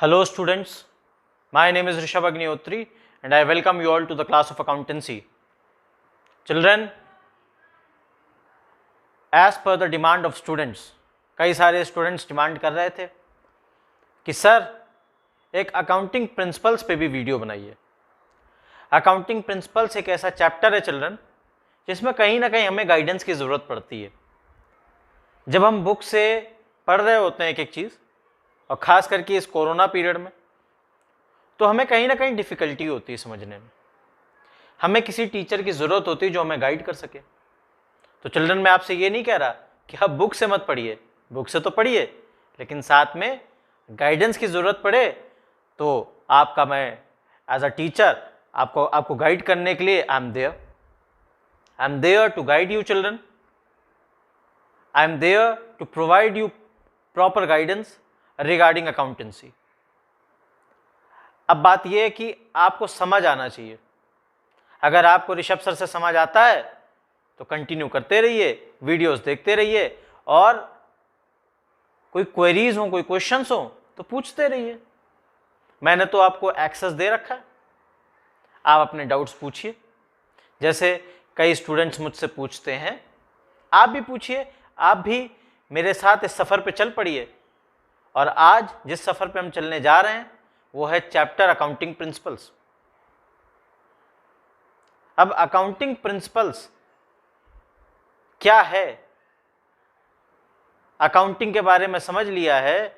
Hello students, my name is Rishabh Agnihotri and I welcome you all to the class of accountancy. Children, as per the demand of students, कई सारे students demand कर रहे थे कि sir एक accounting principles पे भी video बनाइए। अकाउंटिंग प्रिंसिपल्स एक ऐसा चैप्टर है चिल्ड्रन जिसमें कहीं ना कहीं हमें गाइडेंस की ज़रूरत पड़ती है। जब हम बुक से पढ़ रहे होते हैं एक एक चीज़, और ख़ास करके इस कोरोना पीरियड में, तो हमें कहीं ना कहीं डिफ़िकल्टी होती है समझने में। हमें किसी टीचर की ज़रूरत होती है जो हमें गाइड कर सके। तो चिल्ड्रन, मैं आपसे ये नहीं कह रहा कि आप बुक से मत पढ़िए, बुक से तो पढ़िए, लेकिन साथ में गाइडेंस की ज़रूरत पड़े तो आपका मैं एज अ टीचर आपको गाइड करने के लिए I am there to guide you children. I am there to provide you proper guidance regarding accountancy. अब बात यह है कि आपको समझ आना चाहिए। अगर आपको ऋषभ सर से समझ आता है तो कंटिन्यू करते रहिए, वीडियोस देखते रहिए, और कोई क्वेरीज हो, कोई क्वेश्चंस हो तो पूछते रहिए। मैंने तो आपको एक्सेस दे रखा है, आप अपने डाउट्स पूछिए। जैसे कई स्टूडेंट्स मुझसे पूछते हैं, आप भी पूछिए, आप भी मेरे साथ इस सफ़र पे चल पड़िए। और आज जिस सफ़र पे हम चलने जा रहे हैं वो है चैप्टर अकाउंटिंग प्रिंसिपल्स। अब अकाउंटिंग प्रिंसिपल्स क्या है? अकाउंटिंग के बारे में समझ लिया है,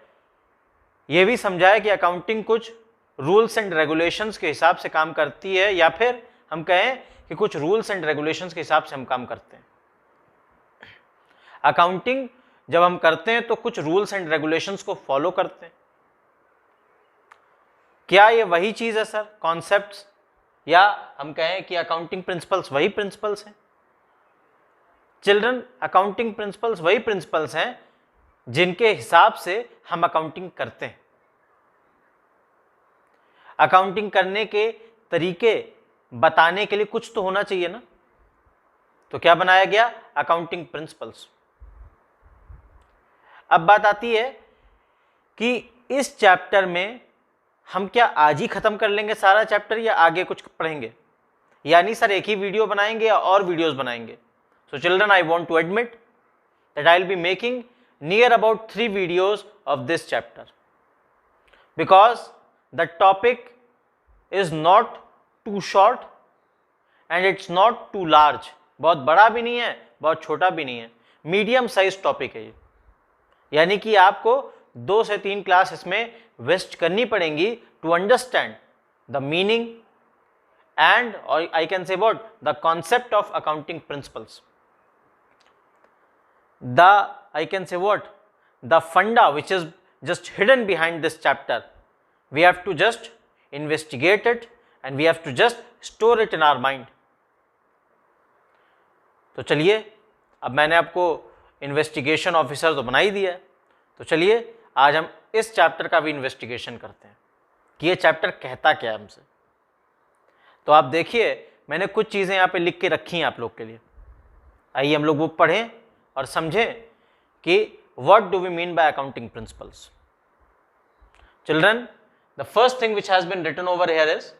ये भी समझा है कि अकाउंटिंग कुछ रूल्स एंड रेगुलेशंस के हिसाब से काम करती है, या फिर हम कहें कि कुछ रूल्स एंड रेगुलेशंस के हिसाब से हम काम करते हैं। अकाउंटिंग जब हम करते हैं तो कुछ रूल्स एंड रेगुलेशंस को फॉलो करते हैं। क्या ये वही चीज है सर, कॉन्सेप्ट्स, या हम कहें कि अकाउंटिंग प्रिंसिपल्स वही प्रिंसिपल्स हैं? चिल्ड्रन, अकाउंटिंग प्रिंसिपल्स वही प्रिंसिपल्स हैं जिनके हिसाब से हम अकाउंटिंग करते हैं। अकाउंटिंग करने के तरीके बताने के लिए कुछ तो होना चाहिए ना, तो क्या बनाया गया? Accounting principles. अब बात आती है कि इस चैप्टर में हम क्या आज ही खत्म कर लेंगे सारा चैप्टर, या आगे कुछ पढ़ेंगे? यानी सर एक ही वीडियो बनाएंगे या और वीडियोस बनाएंगे? So children, I want to admit that I will be making near about 3 videos of this chapter, because the topic is not too short and it's not too large। बहुत बड़ा भी नहीं है, बहुत छोटा भी नहीं है, मीडियम साइज टॉपिक है ये। यानी कि आपको 2 से 3 क्लास इसमें वेस्ट करनी पड़ेंगी to understand the meaning and, और I can say what, the concept of accounting principles, I can say what, the funda which is just hidden behind this chapter. We have to just investigate it and we have to just store it in our mind. तो चलिए, अब मैंने आपको investigation officer तो बना ही दिया है, तो चलिए आज हम इस चैप्टर का भी इन्वेस्टिगेशन करते हैं कि ये चैप्टर कहता क्या है हमसे। तो आप देखिए, मैंने कुछ चीज़ें यहाँ पे लिख के रखी हैं आप लोग के लिए। आइए हम लोग वो पढ़ें और समझें कि what do we mean by accounting principles. Children, the first thing which has been written over here is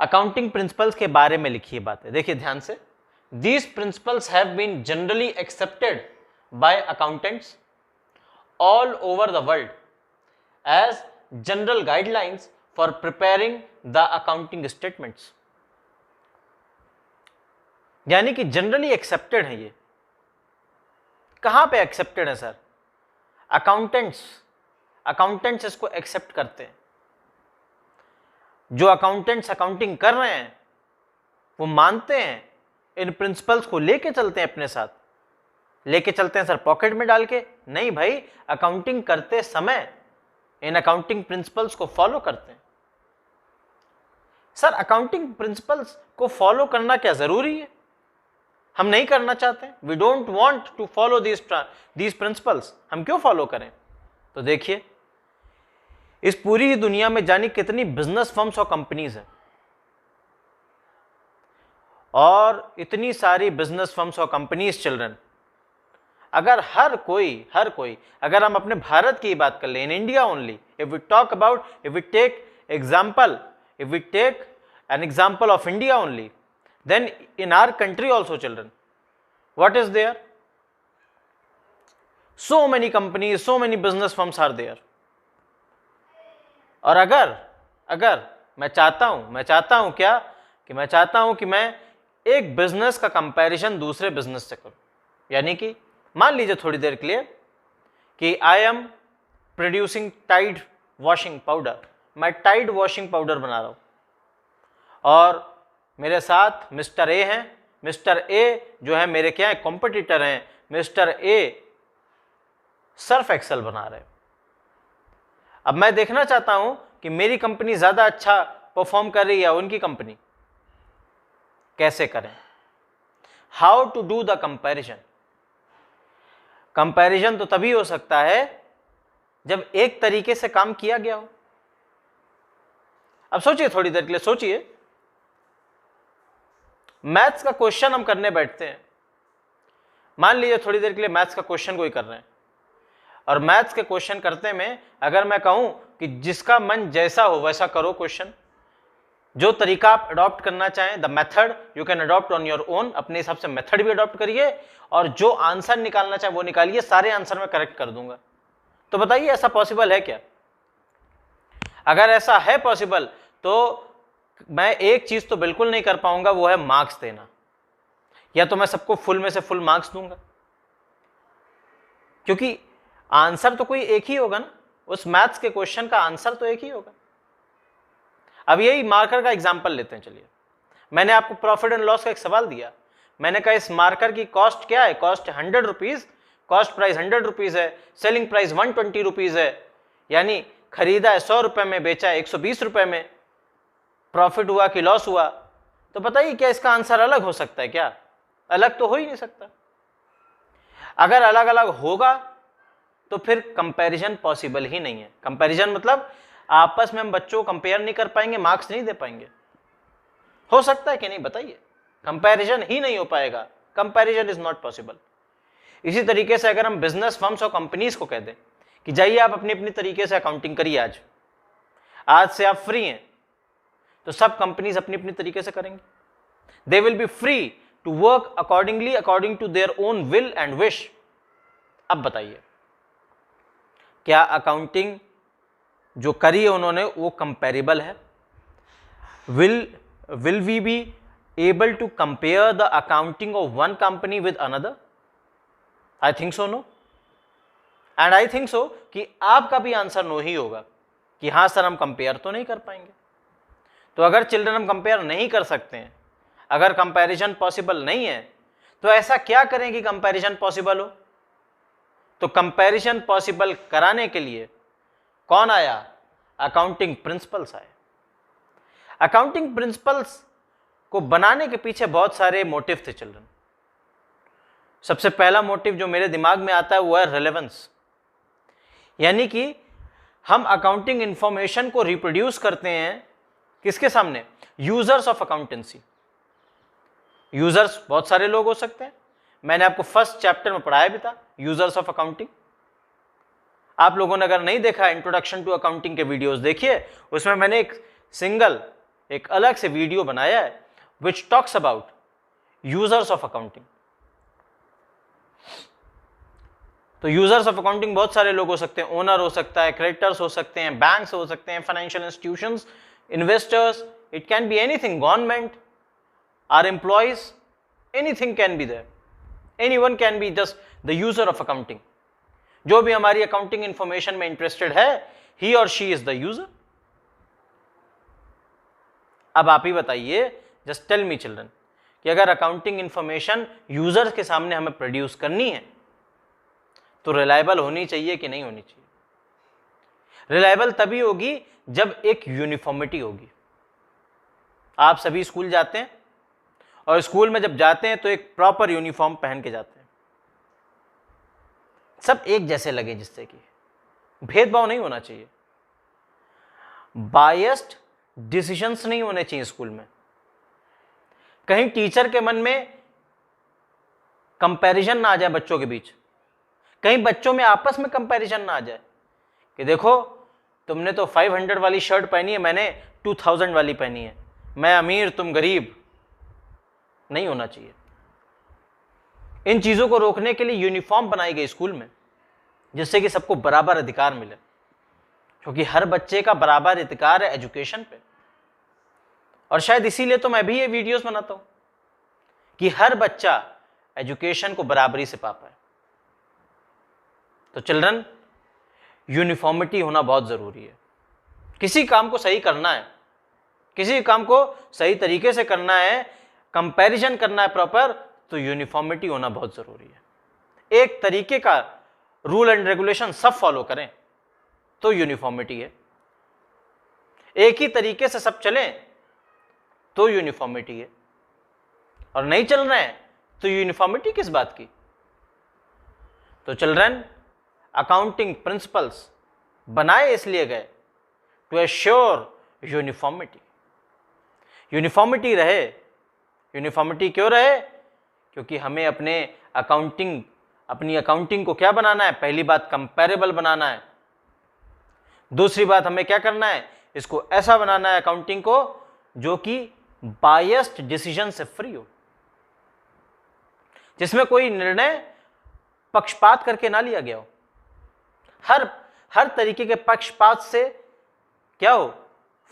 accounting principles के बारे में लिखी बातें। देखिए ध्यान से, these principles have been generally accepted by accountants all over the world as general guidelines for preparing the accounting statements। यानी कि जनरली एक्सेप्टेड है ये। कहां पे एक्सेप्टेड है सर? अकाउंटेंट्स इसको एक्सेप्ट करते हैं। जो अकाउंटेंट्स अकाउंटिंग कर रहे हैं वो मानते हैं, इन प्रिंसिपल्स को लेके चलते हैं अपने साथ। लेके चलते हैं सर पॉकेट में डाल के? नहीं भाई, अकाउंटिंग करते समय इन अकाउंटिंग प्रिंसिपल्स को फॉलो करते हैं। सर अकाउंटिंग प्रिंसिपल्स को फॉलो करना क्या जरूरी है? हम नहीं करना चाहते, we don't want to follow these principles. हम क्यों फॉलो करें? तो देखिए, इस पूरी दुनिया में जानी कितनी बिजनेस फर्म्स और कंपनीज हैं, और इतनी सारी बिजनेस फर्म्स और कंपनीज चिल्ड्रन अगर हर कोई अगर हम अपने भारत की बात कर लें, in India only, if we talk about, if we take an example of India only, then in our country also children, what is there? so many companies, so many business firms are there. और अगर मैं चाहता हूं क्या कि मैं चाहता हूं कि मैं एक बिजनेस का कंपैरिजन दूसरे बिजनेस से करूं, यानी कि मान लीजिए थोड़ी देर के लिए कि I am producing Tide washing powder, मैं टाइड वॉशिंग पाउडर बना रहा हूं और मेरे साथ मिस्टर ए हैं, मिस्टर ए जो है मेरे क्या है कॉम्पिटिटर हैं, मिस्टर ए सर्फ एक्सेल बना रहे हैं। अब मैं देखना चाहता हूं कि मेरी कंपनी ज्यादा अच्छा परफॉर्म कर रही है उनकी कंपनी, कैसे करें? How to do the comparison? Comparison तो तभी हो सकता है जब एक तरीके से काम किया गया हो। अब सोचिए, थोड़ी देर के लिए सोचिए, मैथ्स का क्वेश्चन हम करने बैठते हैं, मान लीजिए थोड़ी देर के लिए मैथ्स का क्वेश्चन कोई कर रहे हैं, और मैथ्स के क्वेश्चन करते में अगर मैं कहूं कि जिसका मन जैसा हो वैसा करो क्वेश्चन, जो तरीका आप अडॉप्ट करना चाहें, the method you can adopt on your own, अपने हिसाब से मेथड भी अडॉप्ट करिए और जो आंसर निकालना चाहें वो निकालिए, सारे आंसर मैं करेक्ट कर दूंगा। तो बताइए ऐसा पॉसिबल है क्या? अगर ऐसा है पॉसिबल तो मैं एक चीज तो बिल्कुल नहीं कर पाऊंगा, वो है मार्क्स देना, या तो मैं सबको फुल में से फुल मार्क्स दूंगा, क्योंकि आंसर तो कोई एक ही होगा ना, उस मैथ्स के क्वेश्चन का आंसर तो एक ही होगा। अब यही मार्कर का एग्जांपल लेते हैं, चलिए मैंने आपको प्रॉफिट एंड लॉस का एक सवाल दिया, मैंने कहा इस मार्कर की कॉस्ट क्या है, cost 100 rupees, cost price 100 rupees है, सेलिंग प्राइस 120 रुपीज है, यानी खरीदा है 100 रुपए में, बेचा है 120 रुपए में, प्रॉफिट हुआ कि लॉस हुआ? तो बताइए क्या इसका आंसर अलग हो सकता है क्या? अलग तो हो ही नहीं सकता। अगर अलग अलग होगा तो फिर कंपैरिजन पॉसिबल ही नहीं है। कंपैरिजन मतलब आपस में हम बच्चों को कंपेयर नहीं कर पाएंगे, मार्क्स नहीं दे पाएंगे। हो सकता है कि नहीं बताइए? कंपैरिजन ही नहीं हो पाएगा, कंपैरिजन इज नॉट पॉसिबल। इसी तरीके से अगर हम बिजनेस फर्म्स और कंपनीज को कह दें कि जाइए आप अपनी अपनी तरीके से अकाउंटिंग करिए, आज से आप फ्री हैं, तो सब कंपनीज अपनी अपनी तरीके से करेंगे। They will be free to work accordingly, according to their own will and wish. अब बताइए क्या अकाउंटिंग जो करी है उन्होंने वो कंपेरेबल है? Will we be able to compare the accounting of one company with another? I think so no, and I think so कि आपका भी आंसर नो ही होगा कि हाँ सर हम कंपेयर तो नहीं कर पाएंगे। तो अगर चिल्ड्रन हम कंपेयर नहीं कर सकते हैं, अगर कंपैरिजन पॉसिबल नहीं है, तो ऐसा क्या करें कि कंपैरिजन पॉसिबल हो? तो कंपैरिजन पॉसिबल कराने के लिए कौन आया? अकाउंटिंग प्रिंसिपल्स आए। अकाउंटिंग प्रिंसिपल्स को बनाने के पीछे बहुत सारे मोटिव थे चिल्ड्रन। सबसे पहला मोटिव जो मेरे दिमाग में आता है वो है रेलेवेंस, यानी कि हम अकाउंटिंग इंफॉर्मेशन को रिप्रोड्यूस करते हैं किसके सामने? Users of accountancy. यूजर्स बहुत सारे लोग हो सकते हैं, मैंने आपको फर्स्ट चैप्टर में पढ़ाया भी था यूजर्स ऑफ अकाउंटिंग। आप लोगों ने अगर नहीं देखा इंट्रोडक्शन टू अकाउंटिंग के वीडियोस देखिए, उसमें मैंने एक अलग से वीडियो बनाया है which talks about users of accounting. तो यूजर्स ऑफ अकाउंटिंग बहुत सारे लोग हो सकते हैं, ओनर हो सकता है, क्रेडिटर्स हो सकते हैं, बैंक्स हो सकते हैं, financial institutions, investors, it can be anything, government, our employees, anything can be there, anyone can be just the user of accounting. जो भी हमारी अकाउंटिंग इंफॉर्मेशन में इंटरेस्टेड है, ही और शी इज द यूजर। अब आप ही बताइए, जस्ट टेल मी चिल्ड्रन, कि अगर अकाउंटिंग इंफॉर्मेशन यूजर के सामने हमें प्रोड्यूस करनी है तो रिलायबल होनी चाहिए कि नहीं होनी चाहिए? रिलायबल तभी होगी जब एक यूनिफॉर्मिटी होगी। आप सभी स्कूल जाते हैं और स्कूल में जब जाते हैं तो एक प्रॉपर यूनिफॉर्म पहन के जाते हैं, सब एक जैसे लगे, जिससे कि भेदभाव नहीं होना चाहिए, बायस्ड डिसीजंस नहीं होने चाहिए स्कूल में, कहीं टीचर के मन में कंपैरिजन ना आ जाए बच्चों के बीच कहीं बच्चों में आपस में कंपैरिजन ना आ जाए कि देखो तुमने तो 500 वाली शर्ट पहनी है, मैंने 2000 वाली पहनी है, मैं अमीर तुम गरीब। नहीं होना चाहिए। इन चीजों को रोकने के लिए यूनिफॉर्म बनाई गई स्कूल में, जिससे कि सबको बराबर अधिकार मिले, क्योंकि हर बच्चे का बराबर अधिकार है एजुकेशन पे। और शायद इसीलिए तो मैं भी ये वीडियोस बनाता हूं कि हर बच्चा एजुकेशन को बराबरी से पा पाए। तो चिल्ड्रन, यूनिफॉर्मिटी होना बहुत जरूरी है। किसी काम को सही करना है, किसी काम को सही तरीके से करना है, कंपैरिजन करना है प्रॉपर, तो यूनिफॉर्मिटी होना बहुत जरूरी है। एक तरीके का रूल एंड रेगुलेशन सब फॉलो करें तो यूनिफॉर्मिटी है। एक ही तरीके से सब चलें तो यूनिफॉर्मिटी है। और नहीं चल रहे हैं तो यूनिफॉर्मिटी किस बात की। तो चिल्ड्रन, अकाउंटिंग प्रिंसिपल्स बनाए इसलिए गए टू एश्योर यूनिफॉर्मिटी। यूनिफॉर्मिटी रहे। यूनिफॉर्मिटी क्यों रहे? क्योंकि हमें अपनी अकाउंटिंग को क्या बनाना है? पहली बात कंपैरेबल बनाना है। दूसरी बात हमें क्या करना है? इसको ऐसा बनाना है अकाउंटिंग को जो कि बायस्ड डिसीजन से फ्री हो, जिसमें कोई निर्णय पक्षपात करके ना लिया गया हो। हर तरीके के पक्षपात से क्या हो?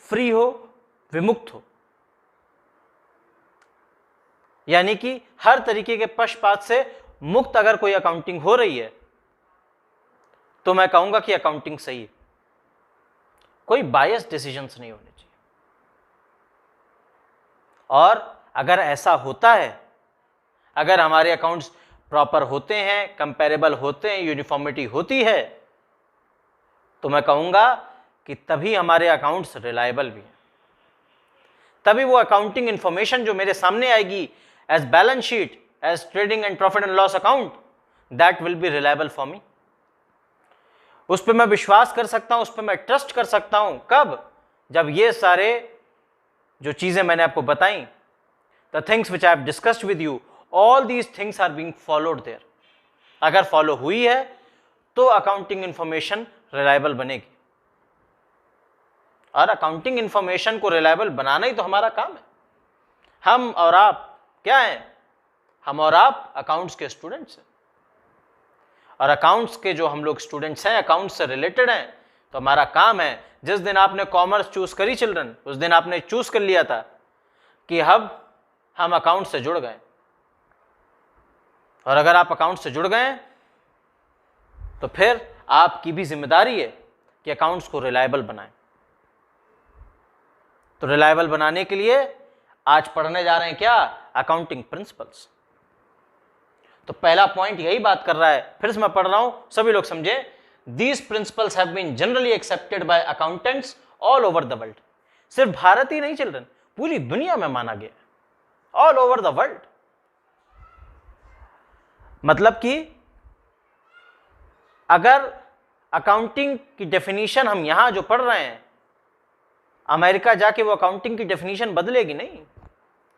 फ्री हो, विमुक्त हो। यानी कि हर तरीके के पक्षपात से मुक्त अगर कोई अकाउंटिंग हो रही है तो मैं कहूंगा कि अकाउंटिंग सही है। कोई बायस डिसीजंस नहीं होने चाहिए। और अगर ऐसा होता है, अगर हमारे अकाउंट्स प्रॉपर होते हैं, कंपैरेबल होते हैं, यूनिफॉर्मिटी होती है, तो मैं कहूंगा कि तभी हमारे अकाउंट्स रिलायबल भी हैं। तभी वो अकाउंटिंग इंफॉर्मेशन जो मेरे सामने आएगी as balance sheet, as trading and profit and loss account, that will be reliable for me. उस पर मैं विश्वास कर सकता हूं, उस पर मैं ट्रस्ट कर सकता हूं। कब? जब ये सारे जो चीजें मैंने आपको बताई, the things which I have discussed with you, all these things are being followed there. अगर फॉलो हुई है तो अकाउंटिंग इंफॉर्मेशन रिलायबल बनेगी। और अकाउंटिंग इंफॉर्मेशन को रिलायबल बनाना ही तो हमारा काम है। हम और आप क्या हैं? हम और आप अकाउंट्स के स्टूडेंट्स हैं। और अकाउंट्स के जो हम लोग स्टूडेंट्स हैं, अकाउंट्स से रिलेटेड हैं, तो हमारा काम है, जिस दिन आपने कॉमर्स चूज करी चिल्ड्रन, उस दिन आपने चूज कर लिया था कि अब हम अकाउंट से जुड़ गए। और अगर आप अकाउंट से जुड़ गए तो फिर आपकी भी जिम्मेदारी है कि अकाउंट्स को रिलायबल बनाएं। तो रिलायबल बनाने के लिए आज पढ़ने जा रहे हैं क्या? Accounting principles. तो पहला पॉइंट यही बात कर रहा है, फिर से मैं पढ़ रहा हूं, सभी लोग समझे। These principles have been generally accepted by accountants all over the world. सिर्फ भारत ही नहीं चिल्ड्रन, पूरी दुनिया में माना गया, ऑल ओवर द वर्ल्ड। मतलब कि अगर अकाउंटिंग की डेफिनेशन हम यहां जो पढ़ रहे हैं, अमेरिका जाके वो अकाउंटिंग की डेफिनेशन बदलेगी नहीं,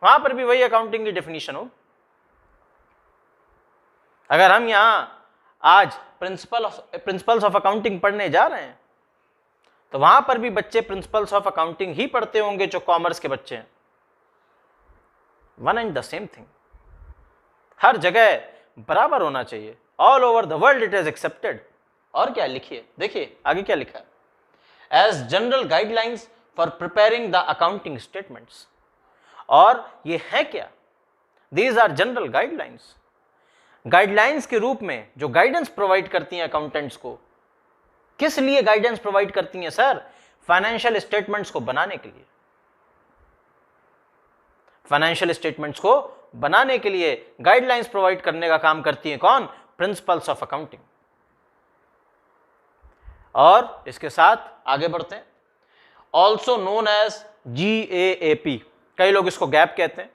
वहां पर भी वही अकाउंटिंग की डेफिनेशन हो। अगर हम यहां आज प्रिंसिपल्स ऑफ अकाउंटिंग पढ़ने जा रहे हैं, तो वहां पर भी बच्चे प्रिंसिपल्स ऑफ अकाउंटिंग ही पढ़ते होंगे जो कॉमर्स के बच्चे हैं। One and the same thing, हर जगह बराबर होना चाहिए। All over the world it is accepted. और क्या लिखिए, देखिए आगे क्या लिखा है। As general guidelines for preparing the accounting statements. और ये है क्या? These are general guidelines. Guidelines के रूप में जो गाइडेंस प्रोवाइड करती हैं अकाउंटेंट्स को। किस लिए गाइडेंस प्रोवाइड करती हैं सर? फाइनेंशियल स्टेटमेंट्स को बनाने के लिए। फाइनेंशियल स्टेटमेंट्स को बनाने के लिए गाइडलाइंस प्रोवाइड करने का काम करती हैं कौन? Principles of accounting. और इसके साथ आगे बढ़ते हैं। Also known as GAAP। कई लोग इसको गैप कहते हैं,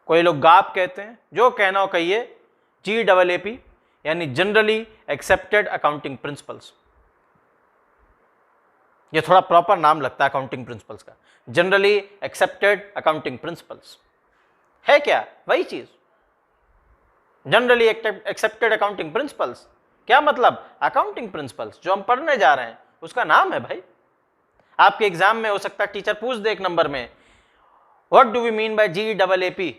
कोई लोग गाप कहते हैं, जो कहना हो कहिए। GAAP यानी जनरली एक्सेप्टेड अकाउंटिंग प्रिंसिपल्स। ये थोड़ा प्रॉपर नाम लगता है अकाउंटिंग प्रिंसिपल्स का, जनरली एक्सेप्टेड अकाउंटिंग प्रिंसिपल्स। है क्या? वही चीज। जनरली एक्सेप्टेड अकाउंटिंग प्रिंसिपल्स, क्या मतलब? अकाउंटिंग प्रिंसिपल्स जो हम पढ़ने जा रहे हैं उसका नाम है भाई। आपके एग्जाम में हो सकता है टीचर पूछ दे एक नंबर में, what do we mean by GAAP,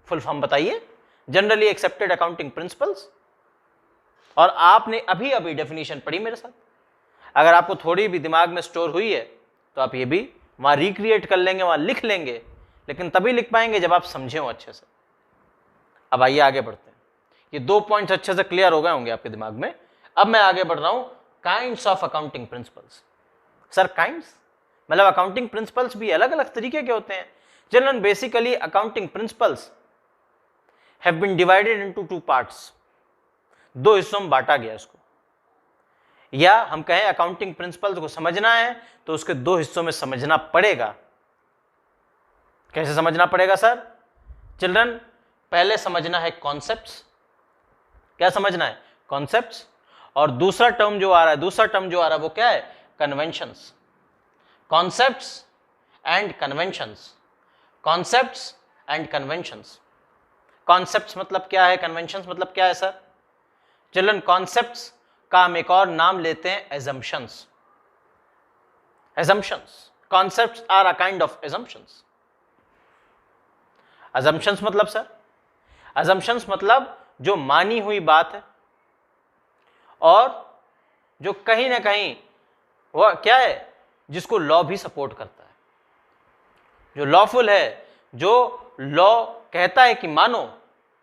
full form बताइए, जनरली एक्सेप्टेड अकाउंटिंग प्रिंसिपल्स। और आपने अभी अभी डेफिनेशन पढ़ी मेरे साथ, अगर आपको थोड़ी भी दिमाग में स्टोर हुई है तो आप ये भी वहां रिक्रिएट कर लेंगे, वहां लिख लेंगे, लेकिन तभी लिख पाएंगे जब आप समझे हो अच्छे से। अब आइए आगे बढ़ते हैं, ये 2 पॉइंट्स अच्छे से क्लियर हो गए होंगे आपके दिमाग में। अब मैं आगे बढ़ रहा हूं, kinds of accounting principles. Sir kinds मतलब अकाउंटिंग प्रिंसिपल्स भी अलग अलग तरीके के होते हैं। Children basically accounting principles have been divided into 2 parts, 2 हिस्सों में बांटा गया इसको, या हम कहें अकाउंटिंग प्रिंसिपल्स को समझना है तो उसके 2 हिस्सों में समझना पड़ेगा। कैसे समझना पड़ेगा सर? चिल्ड्रन पहले समझना है कॉन्सेप्ट्स। क्या समझना है? कॉन्सेप्ट्स। और दूसरा टर्म जो आ रहा है वो क्या है? Conventions. Concepts and conventions, concepts and conventions. Concepts मतलब क्या है, कन्वेंशंस मतलब क्या है सर? चिल्ड्रन कॉन्सेप्ट्स का हम एक और नाम लेते हैं assumptions. Assumptions, concepts are a kind of assumptions. Assumptions मतलब सर, अजम्पशंस मतलब जो मानी हुई बात है और जो कहीं ना कहीं वो क्या है, जिसको लॉ भी सपोर्ट करता है, जो लॉफुल है, जो लॉ कहता है कि मानो,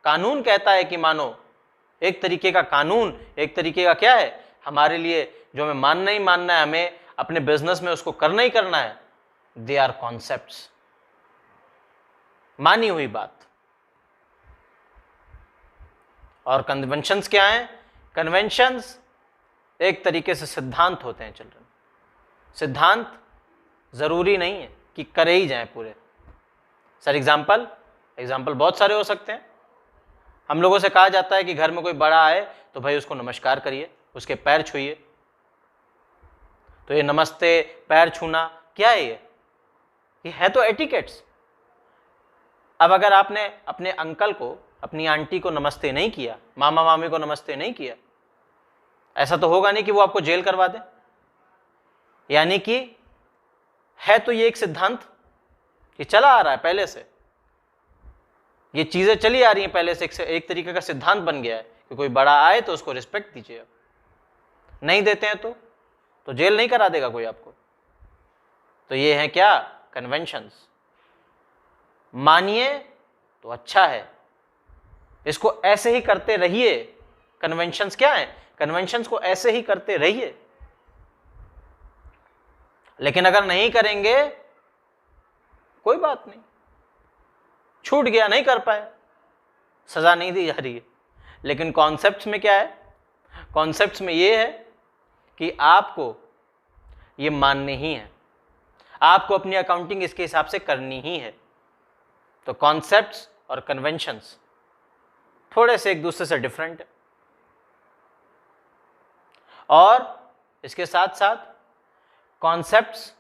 कानून कहता है कि मानो, एक तरीके का कानून, एक तरीके का क्या है हमारे लिए, जो हमें मानना ही मानना है, हमें अपने बिजनेस में उसको करना ही करना है, दे आर कॉन्सेप्ट्स, मानी हुई बात। और कन्वेंशंस क्या हैं? कन्वेंशंस एक तरीके से सिद्धांत होते हैं चिल्ड्रन। सिद्धांत जरूरी नहीं है कि करे ही जाएं पूरे। सर एग्जाम्पल बहुत सारे हो सकते हैं। हम लोगों से कहा जाता है कि घर में कोई बड़ा आए तो भाई उसको नमस्कार करिए, उसके पैर छूइए। तो ये नमस्ते, पैर छूना क्या है? ये है तो एटिकेट्स। अब अगर आपने अपने अंकल को, अपनी आंटी को नमस्ते नहीं किया, मामा मामी को नमस्ते नहीं किया, ऐसा तो होगा नहीं कि वो आपको जेल करवा दे। यानी कि है तो ये एक सिद्धांत, ये चला आ रहा है पहले से, ये चीजें चली आ रही हैं पहले से, एक तरीके का सिद्धांत बन गया है कि कोई बड़ा आए तो उसको रिस्पेक्ट दीजिए। नहीं देते हैं तो जेल नहीं करा देगा कोई आपको। तो ये है क्या? कन्वेंशंस। मानिए तो अच्छा है, इसको ऐसे ही करते रहिए। कन्वेंशंस क्या है? कन्वेंशंस को ऐसे ही करते रहिए। लेकिन अगर नहीं करेंगे कोई बात नहीं, छूट गया, नहीं कर पाए, सजा नहीं दी जा रही है। लेकिन कॉन्सेप्ट्स में क्या है? कॉन्सेप्ट्स में ये है कि आपको ये मानने ही है, आपको अपनी अकाउंटिंग इसके हिसाब से करनी ही है। तो कॉन्सेप्ट्स और कन्वेंशंस थोड़े से एक दूसरे से डिफरेंट है। और इसके साथ साथ कॉन्सेप्ट्स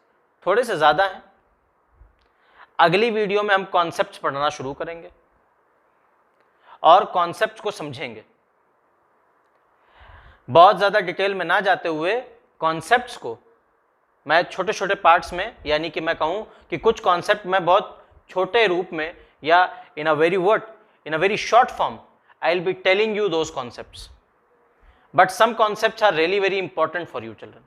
थोड़े से ज़्यादा हैं। अगली वीडियो में हम कॉन्सेप्ट्स पढ़ना शुरू करेंगे और कॉन्सेप्ट्स को समझेंगे। बहुत ज़्यादा डिटेल में ना जाते हुए कॉन्सेप्ट्स को मैं छोटे छोटे पार्ट्स में, यानी कि मैं कहूँ कि कुछ कॉन्सेप्ट मैं बहुत छोटे रूप में या in a very short form I will be telling you those concepts, but some concepts are really very important for you children,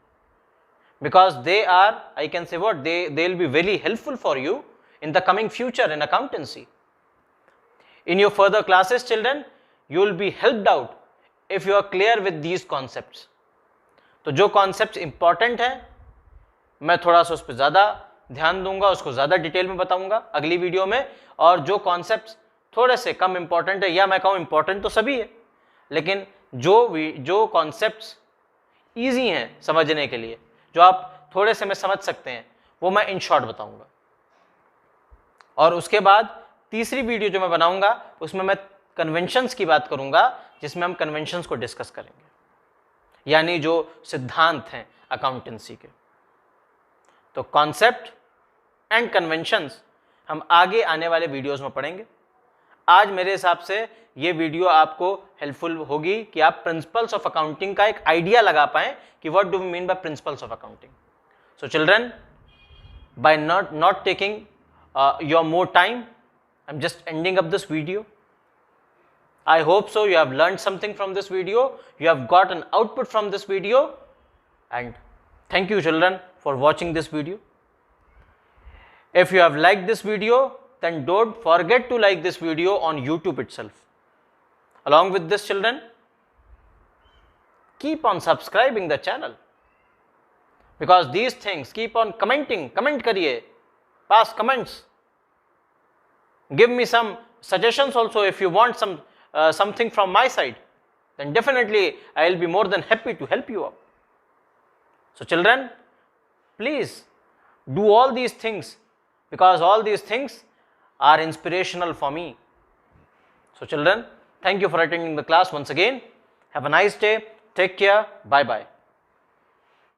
because they are, I can say what, they will be very helpful for you in the coming future in accountancy. In your further classes children, you will be helped out if you are clear with these concepts. तो जो concepts important है मैं थोड़ा सा उस पर ज़्यादा ध्यान दूंगा, उसको ज़्यादा डिटेल में बताऊंगा अगली वीडियो में। और जो concepts थोड़े से कम important है, या मैं कहूँ important तो सभी है, लेकिन जो concepts easy हैं समझने के लिए, जो आप थोड़े से में समझ सकते हैं, वो मैं इन शॉर्ट बताऊंगा। और उसके बाद तीसरी वीडियो जो मैं बनाऊंगा उसमें मैं कन्वेंशंस की बात करूंगा, जिसमें हम कन्वेंशंस को डिस्कस करेंगे, यानी जो सिद्धांत हैं अकाउंटेंसी के। तो कॉन्सेप्ट एंड कन्वेंशंस हम आगे आने वाले वीडियोस में पढ़ेंगे। आज मेरे हिसाब से ये वीडियो आपको हेल्पफुल होगी कि आप प्रिंसिपल्स ऑफ अकाउंटिंग का एक आइडिया लगा पाएं कि what do we mean by principles of accounting. So children, by not taking your more time, I'm just ending up this video. I hope so you have learned something from this video, you have got an output from this video, and thank you children for watching this video. If you have liked this video, then don't forget to like this video on YouTube itself. Along with this children, keep on subscribing the channel, because these things, keep on commenting, comment kariye, pass comments, give me some suggestions also. If you want something from my side, then definitely I will be more than happy to help you out. So children, please do all these things, because all these things are inspirational for me. So children, thank you for attending the class once again. Have a nice day. Take care. Bye bye.